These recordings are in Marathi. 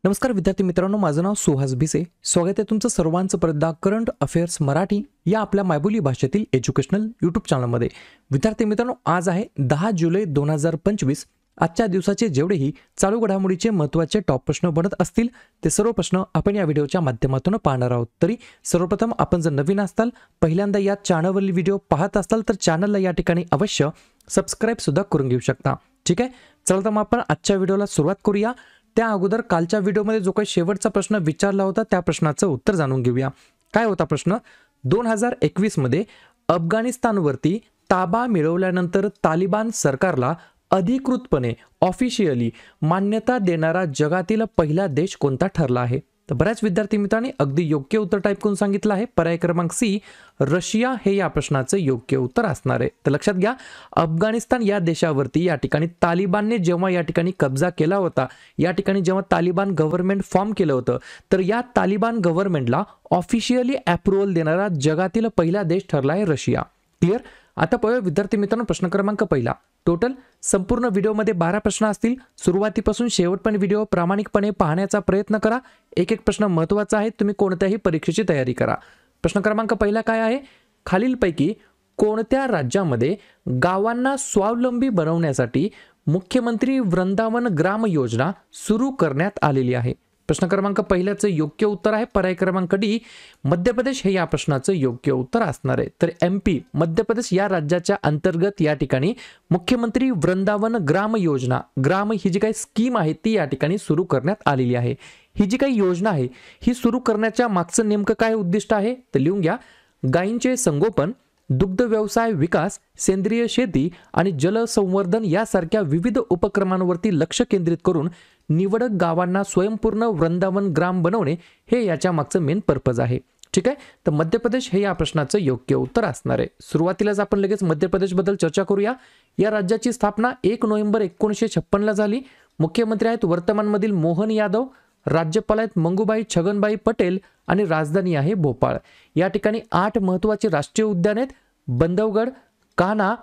नमस्कार विद्यार्थी मित्रांनो, माझं नाव सुहास भिसे. स्वागत आहे तुमचं सर्वांचं परत करंट अफेअर्स मराठी या आपल्या मायबोली भाषेतील एज्युकेशनल यूट्यूब चॅनलमध्ये. विद्यार्थी मित्रांनो, आज आहे 10 जुलै 2025. आजच्या दिवसाचे जेवढेही चालू घडामोडीचे महत्त्वाचे टॉप प्रश्न बनत असतील ते सर्व प्रश्न आपण या व्हिडिओच्या माध्यमातून पाहणार आहोत. तरी सर्वप्रथम आपण जर नवीन असाल, पहिल्यांदा या चॅनलवरील व्हिडिओ पाहत असाल तर चॅनलला या ठिकाणी अवश्य सबस्क्राईब सुद्धा करून घेऊ शकता. ठीक आहे, चला तर मग आपण आजच्या व्हिडिओला सुरुवात करूया. त्या अगोदर कालच्या व्हिडिओमध्ये जो काही शेवटचा प्रश्न विचारला होता त्या प्रश्नाचं उत्तर जाणून घेऊया. काय होता प्रश्न? 2021 मध्ये अफगाणिस्तानवरती ताबा मिळवल्यानंतर तालिबान सरकारला अधिकृतपणे ऑफिशियली मान्यता देणारा जगातील पहिला देश कोणता ठरला आहे? तर बऱ्याच विद्यार्थी मित्रांनी अगदी योग्य उत्तर टाईप करून सांगितलं आहे. पर्याय क्रमांक सी, रशिया हे या प्रश्नाचं योग्य उत्तर असणार आहे. तर लक्षात घ्या, अफगाणिस्तान या देशावरती या ठिकाणी तालिबानने जेव्हा या ठिकाणी कब्जा केला होता, या ठिकाणी जेव्हा तालिबान गव्हर्नमेंट फॉर्म केलं होतं, तर या तालिबान गव्हर्नमेंटला ऑफिशियली अप्रुव्हल देणारा जगातील पहिला देश ठरला आहे रशिया. क्लिअर? आता पाहूया विद्यार्थी मित्रांनो, प्रश्न क्रमांक पहिला. टोटल संपूर्ण व्हिडिओमध्ये 12 प्रश्न असतील. सुरुवातीपासून शेवटपर्यंत व्हिडिओ प्रामाणिकपणे पाहण्याचा प्रयत्न करा. एक एक प्रश्न महत्त्वाचा आहे, तुम्ही कोणत्याही परीक्षेची तयारी करा. प्रश्न क्रमांक पहिला काय आहे? खालीलपैकी कोणत्या राज्यामध्ये गावांना स्वावलंबी बनवण्यासाठी मुख्यमंत्री वृंदावन ग्राम योजना सुरू करण्यात आलेली आहे? प्रश्न क्रमांक पहिल्याचं योग्य उत्तर आहे पर्याय क्रमांक डी, मध्य प्रदेश हे या प्रश्नाचं योग्य उत्तर असणार आहे. तर MP मध्य प्रदेश या राज्याच्या अंतर्गत या ठिकाणी मुख्यमंत्री वृंदावन ग्राम योजना, ग्राम ही जी काही स्कीम आहे ती या ठिकाणी सुरू करण्यात आलेली आहे. ही जी काही योजना आहे ही सुरू करण्याच्या मागचं नेमकं काय उद्दिष्ट आहे? तर लिहून घ्या. गायींचे संगोपन, दुग्ध व्यवसाय विकास, सेंद्रिय शेती आणि जलसंवर्धन यासारख्या विविध उपक्रमांवरती लक्ष केंद्रित करून निवडक गावांना स्वयंपूर्ण वृंदावन ग्राम बनवणे हे याच्या मागचं मेन पर्पज आहे. ठीक आहे, तर मध्य प्रदेश हे या प्रश्नाचं योग्य उत्तर असणार आहे. सुरुवातीलाच आपण लगेच मध्य प्रदेश बद्दल चर्चा करूया. या राज्याची स्थापना 1 नोव्हेंबर 1956 ला झाली. मुख्यमंत्री आहेत वर्तमानमधील मोहन यादव, राज्यपाल आहेत मंगूबाई छगनबाई पटेल आणि राजधानी आहे भोपाळ. या ठिकाणी 8 महत्त्वाचे राष्ट्रीय उद्यान आहेत: बंधवगड, कान्हा,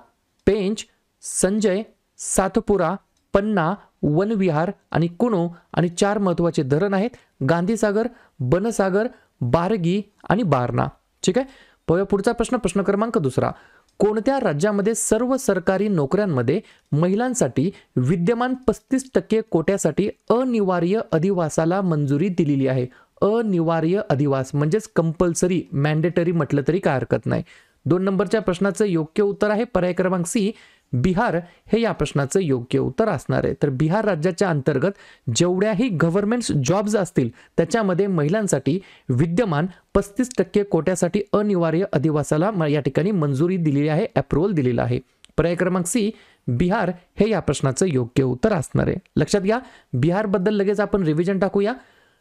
पेंच, संजय, सातपुरा, पन्ना, वनविहार आणि कुनो आणि 4 महत्त्वाचे धरण आहेत: गांधीसागर, बनसागर, बारगी आणि बारणा. ठीक आहे, पुढचा प्रश्न, प्रश्न क्रमांक दुसरा. कोणत्या राज्यामध्ये सर्व सरकारी नोकऱ्यांमध्ये महिलांसाठी विद्यमान 35% कोट्यासाठी अनिवार्य अधिवासाला मंजुरी दिलेली आहे? अनिवार्य अधिवास म्हणजेच कंपल्सरी, मॅन्डेटरी म्हटलं तरी काय हरकत नाही. 2 नंबरच्या प्रश्नाचं योग्य उत्तर आहे पर्याय क्रमांक सी, बिहार हे या प्रश्नाचं योग्य उत्तर असणार आहे. तर बिहार राज्याच्या अंतर्गत जेवढ्याही गव्हर्नमेंट जॉब्स असतील त्याच्यामध्ये महिलांसाठी विद्यमान 35% कोट्यासाठी अनिवार्य अधिवासाला या ठिकाणी मंजुरी दिलेली आहे, अप्रुव्हल दिलेला आहे. पर्याय क्रमांक सी, बिहार हे या प्रश्नाचं योग्य उत्तर असणार आहे. लक्षात घ्या, बिहार बद्दल लगेच आपण रिव्हिजन टाकूया.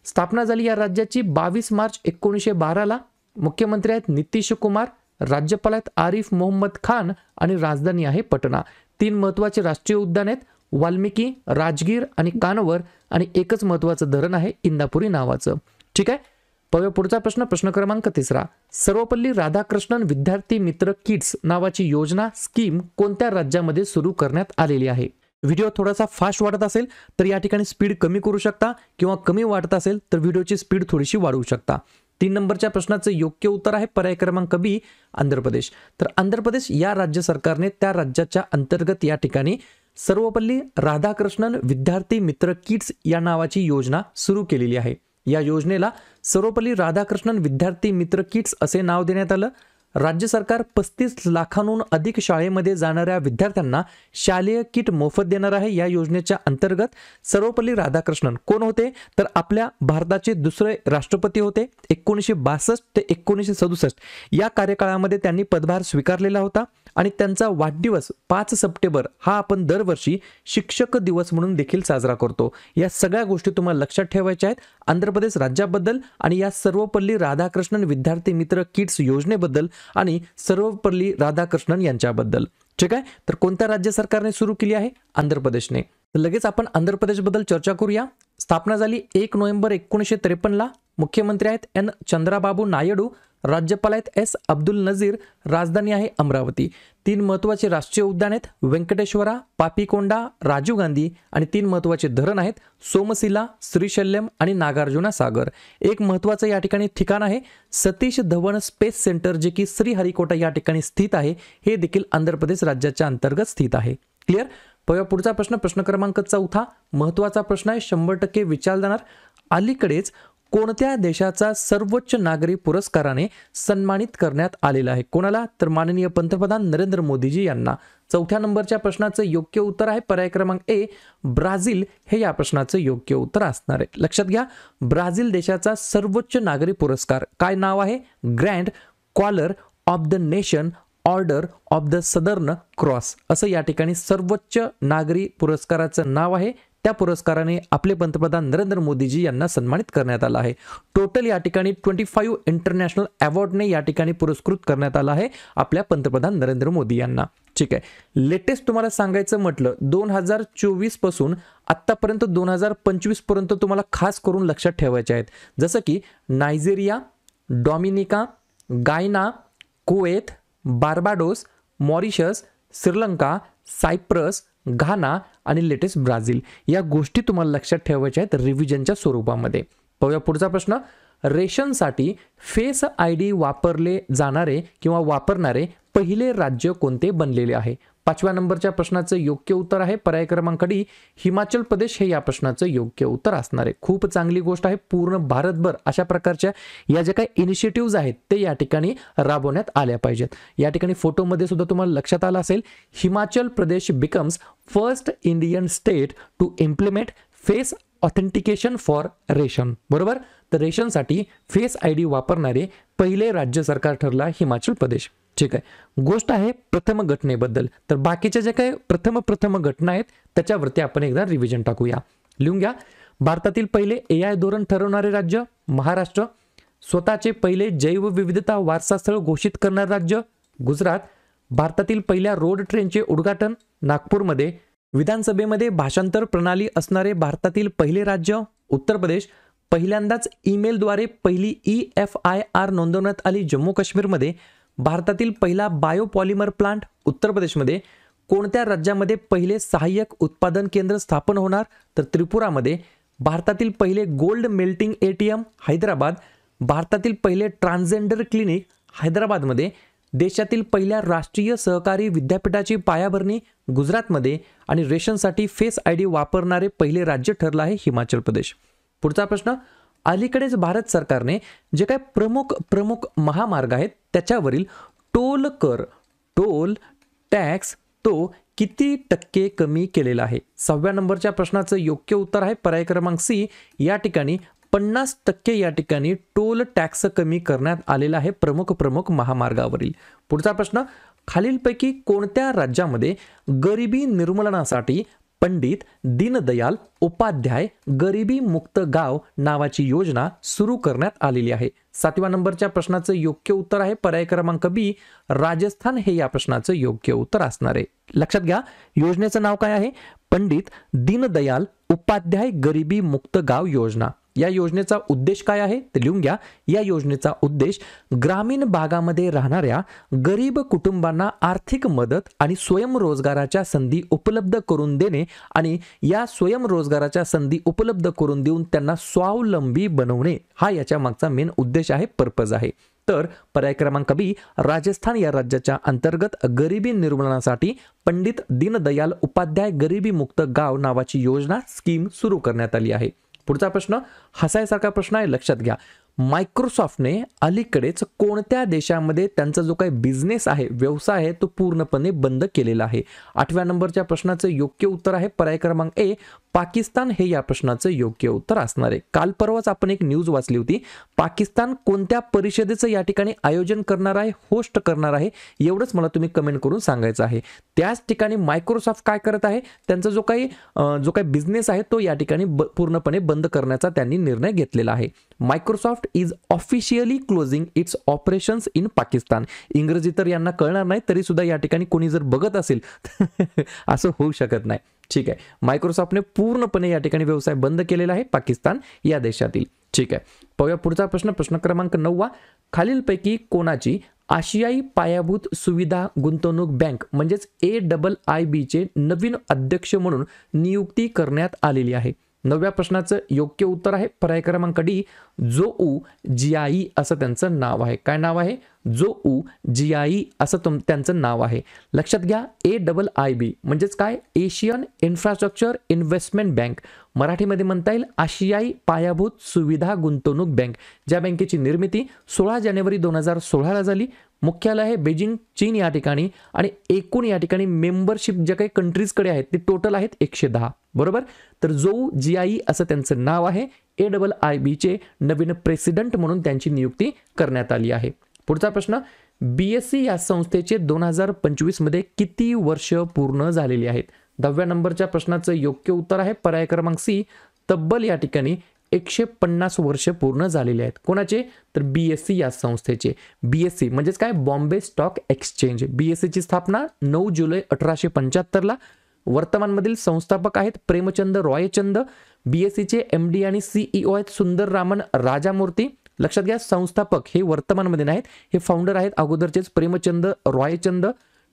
स्थापना झाली या राज्याची 22 मार्च 1912 ला. मुख्यमंत्री आहेत नितीश कुमार, राज्यपाल आहेत आरिफ मोहम्मद खान आणि राजधानी आहे पटना. 3 महत्त्वाचे राष्ट्रीय उद्यान आहेत: वाल्मिकी, राजगीर आणि कानवर आणि एकच महत्त्वाचं धरण आहे इंदापुरी नावाचं. ठीक आहे, पुढचा प्रश्न, प्रश्न क्रमांक तिसरा. सर्वपल्ली राधाकृष्णन विद्यार्थी मित्र किड्स नावाची योजना, स्कीम कोणत्या राज्यामध्ये सुरू करण्यात आलेली आहे? व्हिडिओ थोडासा फास्ट वाटत असेल तर या ठिकाणी स्पीड कमी करू शकता किंवा कमी वाटत असेल तर व्हिडिओची स्पीड थोडीशी वाढवू शकता. 3 नंबरच्या प्रश्नाचं योग्य उत्तर आहे पर्याय क्रमांक बी, आंध्र प्रदेश. तर आंध्र प्रदेश या राज्य सरकारने त्या राज्याच्या अंतर्गत या ठिकाणी सर्वपल्ली राधाकृष्णन विद्यार्थी मित्र किड्स या नावाची योजना सुरू केलेली आहे. या योजनेला सर्वपल्ली राधाकृष्णन विद्यार्थी मित्र किड्स असे नाव देण्यात आलं. राज्य सरकार 35 लाखांहून अधिक शाळेमध्ये जाणाऱ्या विद्यार्थ्यांना शालेय किट मोफत देणार आहे. या योजनेच्या अंतर्गत सर्वपल्ली राधाकृष्णन कोण होते? तर आपल्या भारताचे दुसरे राष्ट्रपती होते. 1962 ते 1967 या कार्यकाळामध्ये त्यांनी पदभार स्वीकारलेला होता आणि त्यांचा वाढदिवस 5 सप्टेंबर हा आपण दरवर्षी शिक्षक दिवस म्हणून देखील साजरा करतो. या सगळ्या गोष्टी तुम्हाला लक्षात ठेवायच्या आहेत आंध्र प्रदेश राज्याबद्दल आणि या सर्वपल्ली राधाकृष्णन विद्यार्थी मित्र किड्स योजनेबद्दल आणि सर्वपल्ली राधाकृष्णन यांच्याबद्दल. ठीक आहे, तर कोणत्या राज्य सरकारने सुरू केली आहे? आंध्र प्रदेशने. तर लगेच आपण आंध्र प्रदेशबद्दल चर्चा करूया. स्थापना झाली 1 नोव्हेंबर 1953 ला. मुख्यमंत्री आहेत एन चंद्राबाबू नायडू, राज्यपाल आहेत एस अब्दुल नजीर, राजधानी आहे अमरावती. 3 महत्त्वाचे राष्ट्रीय उद्यान आहेत व्यंकटेश्वरा, पापीकोंडा, राजीव गांधी आणि 3 महत्त्वाचे धरण आहेत सोमशिला, श्रीशैल्यम आणि नागार्जुना सागर. एक महत्त्वाचं या ठिकाणी ठिकाण आहे सतीश धवन स्पेस सेंटर, जे की श्रीहरिकोटा या ठिकाणी स्थित आहे. हे देखील आंध्र प्रदेश राज्याच्या अंतर्गत स्थित आहे. क्लिअर. पुढचा प्रश्न क्रमांक 4 महत्त्वाचा प्रश्न आहे, 100% विचारला जाणार. अलीकडेच कोणत्या देशाचा सर्वोच्च नागरी पुरस्काराने सन्मानित करण्यात आलेला आहे? कोणाला? तर माननीय पंतप्रधान नरेंद्र मोदीजी यांना. 4थ्या नंबरच्या प्रश्नाचं योग्य उत्तर आहे पर्याय क्रमांक ए, ब्राझील हे या प्रश्नाचं योग्य उत्तर असणार आहे. लक्षात घ्या, ब्राझील देशाचा सर्वोच्च नागरी पुरस्कार काय नाव आहे? Grand collar of the nation order of the southern cross असं या ठिकाणी सर्वोच्च नागरी पुरस्काराचं नाव आहे. त्या पुरस्काराने आपले पंतप्रधान नरेंद्र मोदीजी यांना सन्मानित करण्यात आला आहे. टोटल या ठिकाणी 25 इंटरनॅशनल अवॉर्डने या ठिकाणी पुरस्कृत करण्यात आला आहे आपल्या पंतप्रधान नरेंद्र मोदी यांना. ठीक आहे. लेटेस्ट तुम्हाला सांगायचं म्हटलं 2024 पासून आतापर्यंत 2025 पर्यंत तुम्हाला खास करून लक्षात ठेवायचे आहेत. जसं की Nigeria, Dominica, Guyana, Kuwait, Barbados, Mauritius, Sri Lanka, Cyprus, Ghana आणि लेटेस्ट ब्राझील या गोष्टी तुम्हाला लक्षात ठेवायच्या आहेत रिव्हिजनच्या स्वरूपामध्ये. पाहूया पुढचा प्रश्न. रेशनसाठी फेस आयडी वापरले जाणारे किंवा वापरणारे पहिले राज्य कोणते बनलेले आहे? 5व्या नंबरच्या प्रश्नाचं योग्य उत्तर आहे पर्याय क्रमांक डी, हिमाचल प्रदेश हे या प्रश्नाचं योग्य उत्तर असणार आहे. खूप चांगली गोष्ट आहे. पूर्ण भारतभर अशा प्रकारच्या या ज्या काही इनिशिएटिव्ह आहेत ते या ठिकाणी राबवण्यात आल्या पाहिजेत. या ठिकाणी फोटोमध्ये सुद्धा तुम्हाला लक्षात आलं असेल, Himachal Pradesh becomes first Indian state to implement face authentication for ration. बरोबर. तर रेशनसाठी फेस आयडी वापरणारे पहिले राज्य सरकार ठरला हिमाचल प्रदेश. ठीक आहे. गोष्ट आहे प्रथम घटनेबद्दल. तर बाकीच्या ज्या काही प्रथम घटना आहेत त्याच्यावरती आपण एकदा रिव्हिजन टाकूया. लिहून घ्या. भारतातील पहिले AI धोरण ठरवणारे राज्य महाराष्ट्र. स्वतःचे पहिले जैवविविधता वारसास्थळ घोषित करणारे राज्य गुजरात. भारतातील पहिल्या रोड ट्रेनचे उद्घाटन नागपूरमध्ये. विधानसभेमध्ये भाषांतर प्रणाली असणारे भारतातील पहिले राज्य उत्तर प्रदेश. पहिल्यांदाच ईमेलद्वारे पहिली EFIR नोंदवण्यात आली जम्मू काश्मीरमध्ये. भारतातील पहिला बायोपॉलिमर प्लांट उत्तर प्रदेशमध्ये. कोणत्या राज्यामध्ये पहिले सहाय्यक उत्पादन केंद्र स्थापन होणार? तर त्रिपुरामध्ये. भारतातील पहिले गोल्ड मेल्टिंग ATM हैदराबाद. भारतातील पहिले ट्रान्सजेंडर क्लिनिक हैदराबादमध्ये. देशातील पहिल्या राष्ट्रीय सहकारी विद्यापीठाची पायाभरणी गुजरातमध्ये. आणि रेशनसाठी फेस आयडी वापरणारे पहिले राज्य ठरलं आहे हिमाचल प्रदेश. पुढचा प्रश्न. अलीकडेच भारत सरकारने जे काही प्रमुख महामार्ग आहेत त्याच्यावरील टोल टॅक्स तो किती टक्के कमी केलेला आहे? 6व्या नंबरच्या प्रश्नाचं योग्य उत्तर आहे पर्याय क्रमांक सी. या ठिकाणी 50% या ठिकाणी टोल टॅक्स कमी करण्यात आलेला आहे प्रमुख महामार्गावरील. पुढचा प्रश्न. खालीलपैकी कोणत्या राज्यामध्ये गरिबी निर्मूलनासाठी पंडित दीनदयाल उपाध्याय गरिबी मुक्त गाव नावाची योजना सुरू करण्यात आलेली आहे? 7व्या नंबरच्या प्रश्नाचं योग्य उत्तर आहे पर्याय क्रमांक बी, राजस्थान हे या प्रश्नाचं योग्य उत्तर असणार आहे. लक्षात घ्या, योजनेचं नाव काय आहे? पंडित दीनदयाल उपाध्याय गरिबी मुक्त गाव योजना. या योजनेचा उद्देश काय आहे ते लिहून घ्या. या योजनेचा उद्देश ग्रामीण भागामध्ये राहणाऱ्या गरीब कुटुंबांना आर्थिक मदत आणि स्वयंरोजगाराच्या संधी उपलब्ध करून देणे आणि या स्वयंरोजगाराच्या संधी उपलब्ध करून देऊन त्यांना स्वावलंबी बनवणे हा याच्या मागचा मेन उद्देश आहे, पर्पज आहे. तर पर्याय क्रमांक बी, राजस्थान या राज्याच्या अंतर्गत गरिबी निर्मूलनासाठी पंडित दीनदयाल उपाध्याय गरिबी मुक्त गाव नावाची योजना स्कीम सुरू करण्यात आली आहे. पुढचा प्रश्न हसायसारखा प्रश्न आहे, लक्षात घ्या. मायक्रोसॉफ्टने अलीकडेच कोणत्या देशामध्ये त्यांचा जो काही बिझनेस आहे, व्यवसाय आहे तो पूर्णपणे बंद केलेला आहे? 8व्या नंबरच्या प्रश्नाचं योग्य उत्तर आहे पर्याय क्रमांक ए, पाकिस्तान हे या प्रश्नाचं योग्य उत्तर असणार आहे. काल परवाच आपण एक न्यूज वाचली होती. पाकिस्तान कोणत्या परिषदेचं या ठिकाणी आयोजन करणार आहे, होस्ट करणार आहे, एवढंच मला तुम्ही कमेंट करून सांगायचं आहे. त्याच ठिकाणी मायक्रोसॉफ्ट काय करत आहे, त्यांचा जो काही बिझनेस आहे तो या ठिकाणी पूर्णपणे बंद करण्याचा त्यांनी निर्णय घेतलेला आहे. Microsoft is officially closing it's operations in Pakistan. इंग्रजी तर यांना कळणार नाही, तरी सुद्धा या ठिकाणी कोणी जर बघत असेल असं होऊ शकत नाही. ठीक आहे. मायक्रोसॉफ्टने पूर्णपणे या ठिकाणी व्यवसाय बंद केलेला आहे पाकिस्तान या देशातील. ठीक आहे, पाहूया पुढचा प्रश्न. प्रश्न क्रमांक 9. खालीलपैकी कोणाची आशियाई पायाभूत सुविधा गुंतवणूक बँक म्हणजेच AIIB चे नवीन अध्यक्ष म्हणून नियुक्ती करण्यात आलेली आहे? 9व्या प्रश्नाचं योग्य उत्तर आहे पर्याय क्रमांक डी, जोऊ जियाई असं त्यांचं नाव आहे. काय नाव आहे? जोऊ जियाई असं त्यांचं नाव आहे. लक्षात घ्या, AIIB म्हणजेच काय? एशियन इन्फ्रास्ट्रक्चर इन्व्हेस्टमेंट बँक, मराठीमध्ये म्हणता येईल आशियाई पायाभूत सुविधा गुंतवणूक बँक, ज्या बँकेची निर्मिती 16 जानेवारी 2016 ला झाली. मुख्यालय आहे बेजिंग, चीन या ठिकाणी, आणि एकूण या ठिकाणी मेंबरशिप जे काही कंट्रीजकडे आहेत ते टोटल आहेत 110. बरोबर. तर जोऊ जियाई असं त्यांचं नाव आहे. AIIB चे नवीन प्रेसिडेंट म्हणून त्यांची नियुक्ती करण्यात आली आहे. पुढचा प्रश्न. BSE या संस्थेचे 2025 मध्ये किती वर्ष पूर्ण झालेली आहेत? 10व्या नंबरच्या प्रश्नाचं योग्य उत्तर आहे पर्याय क्रमांक सी, तब्बल या ठिकाणी 150 वर्ष पूर्ण झालेले आहेत. कोणाचे? तर BSE या संस्थेचे. BSE म्हणजेच काय? Bombay stock exchange. BSE ची स्थापना 9 जुलै 1875 ला. वर्तमानमधील संस्थापक आहेत प्रेमचंद रॉयचंद. BSE चे MD आणि CEO आहेत सुंदर रामन राजामूर्ती. लक्षात घ्या, संस्थापक हे वर्तमानमध्ये नाहीत, हे फाउंडर आहेत अगोदरचेच प्रेमचंद रॉयचंद.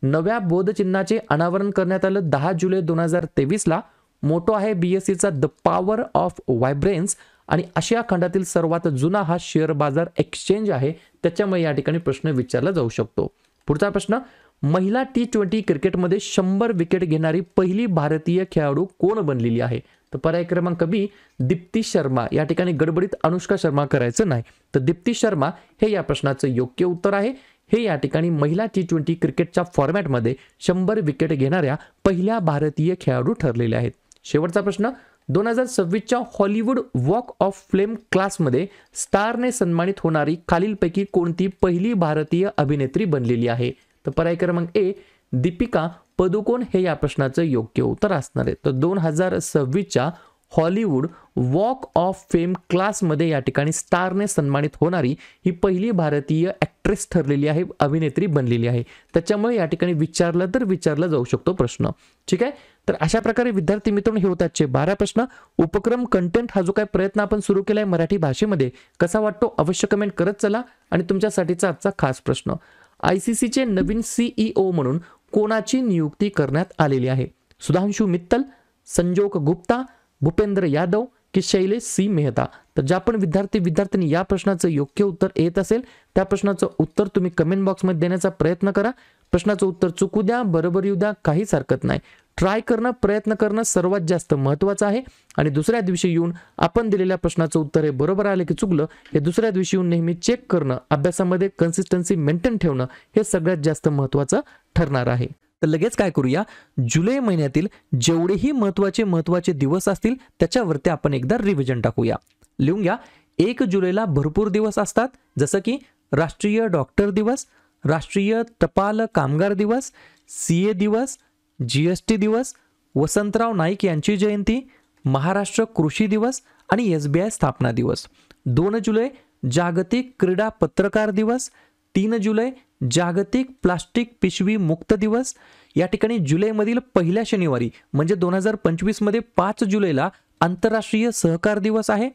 नव्या बोध चिन्हाचे अनावरण करण्यात आलं 10 जुलै 2023 ला. मोटो आहे BSE चा द पॉवर ऑफ व्हायब्रन्स, आणि आशिया खंडातील सर्वात जुना हा शेअर बाजार एक्सचेंज आहे, त्याच्यामुळे या ठिकाणी प्रश्न विचारला जाऊ शकतो. पुढचा प्रश्न. महिला T20 क्रिकेटमध्ये 100 विकेट घेणारी पहिली भारतीय खेळाडू कोण बनलेली आहे? तर पर्याय क्रमांक बी, दीप्ती शर्मा. या ठिकाणी गडबडीत अनुष्का शर्मा करायचं नाही, तर दीप्ती शर्मा हे या प्रश्नाचं योग्य उत्तर आहे. हे या ठिकाणी महिला T20 क्रिकेटच्या फॉर्मॅटमध्ये 100 विकेट घेणाऱ्या पहिल्या भारतीय खेळाडू ठरलेले आहेत. शेवटचा प्रश्न. 2026च्या हॉलिवूड वॉक ऑफ फ्लेम क्लासमध्ये स्टारने सन्मानित होणारी खालीलपैकी कोणती पहिली भारतीय अभिनेत्री बनलेली आहे? तर पर्याय क्रमांक ए, दीपिका पदुकोण हे या प्रश्नाचं योग्य उत्तर असणार आहे. तर 2026च्या हॉलिवूड वॉक ऑफ फेम क्लासमध्ये या ठिकाणी स्टारने सन्मानित होणारी ही पहिली भारतीय ॲक्ट्रेस ठरलेली आहे, अभिनेत्री बनलेली आहे. त्याच्यामुळे या ठिकाणी विचारला जाऊ शकतो प्रश्न. ठीक आहे, तर अशा प्रकारे विद्यार्थी मित्रांनो हे होते आजचे 12 प्रश्न. उपक्रम कंटेंट हा जो काही प्रयत्न आपण सुरू केलाय मराठी भाषेमध्ये कसा वाटतो अवश्य कमेंट करत चला. आणि तुमच्यासाठीचा आजचा खास प्रश्न. ICCचे नवीन CEO म्हणून कोणाची नियुक्ती करण्यात आलेली आहे? सुधांशु मित्तल, संजोग गुप्ता, भूपेंद्र यादव की शैलेश सी मेहता? तर ज्या पण विद्यार्थ्यांनी या प्रश्नाचं योग्य उत्तर येत असेल त्या प्रश्नाचं उत्तर तुम्ही कमेंट बॉक्समध्ये देण्याचा प्रयत्न करा. प्रश्नाचं उत्तर चुकू द्या, बरोबर येऊ द्या, काहीच हरकत नाही. ट्राय करणं, प्रयत्न करणं सर्वात जास्त महत्त्वाचं आहे. आणि दुसऱ्या दिवशी येऊन आपण दिलेल्या प्रश्नाचं उत्तर हे बरोबर आलं की चुकलं हे दुसऱ्या दिवशी येऊन नेहमी चेक करणं, अभ्यासामध्ये कन्सिस्टन्सी मेंटेन ठेवणं हे सगळ्यात जास्त महत्त्वाचं ठरणार आहे. तर लगेच काय करूया, जुलै महिन्यातील जेवढेही महत्त्वाचे दिवस असतील त्याच्यावरती आपण एकदा रिव्हिजन टाकूया. लिहून घ्या. 1 जुलैला भरपूर दिवस असतात, जसं की राष्ट्रीय डॉक्टर दिवस, राष्ट्रीय टपाल कामगार दिवस, CA दिवस, GST दिवस, वसंतराव नाईक यांची जयंती, महाराष्ट्र कृषी दिवस आणि SBI स्थापना दिवस. 2 जुलै जागतिक क्रीडा पत्रकार दिवस, 3 जुलै जागतिक प्लास्टिक पिशवी मुक्त दिवस. या ठिकाणी जुलैमधील पहिल्या शनिवारी म्हणजे 2025 मध्ये 5 जुलैला आंतरराष्ट्रीय सहकार दिवस आहे.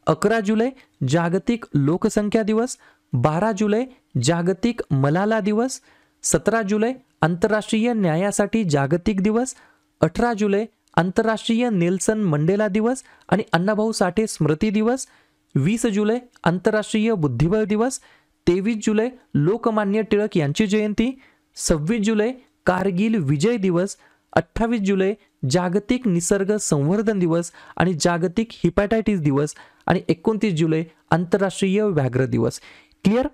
11 जुलै जागतिक लोकसंख्या दिवस, 12 जुलै जागतिक मलाला दिवस, 17 जुलै आंतरराष्ट्रीय न्यायासाठी जागतिक दिवस, 18 जुलै आंतरराष्ट्रीय नेल्सन मंडेला दिवस आणि अण्णाभाऊ साठे स्मृती दिवस, 20 जुलै आंतरराष्ट्रीय बुद्धिबळ दिवस, 23 जुलै लोकमान्य टिळक यांची जयंती, 26 जुलै कारगिल विजय दिवस, 28 जुलै जागतिक निसर्ग संवर्धन दिवस आणि जागतिक हिपॅटायटिस दिवस आणि 29 जुलै आंतरराष्ट्रीय व्याघ्र दिवस. क्लिअर?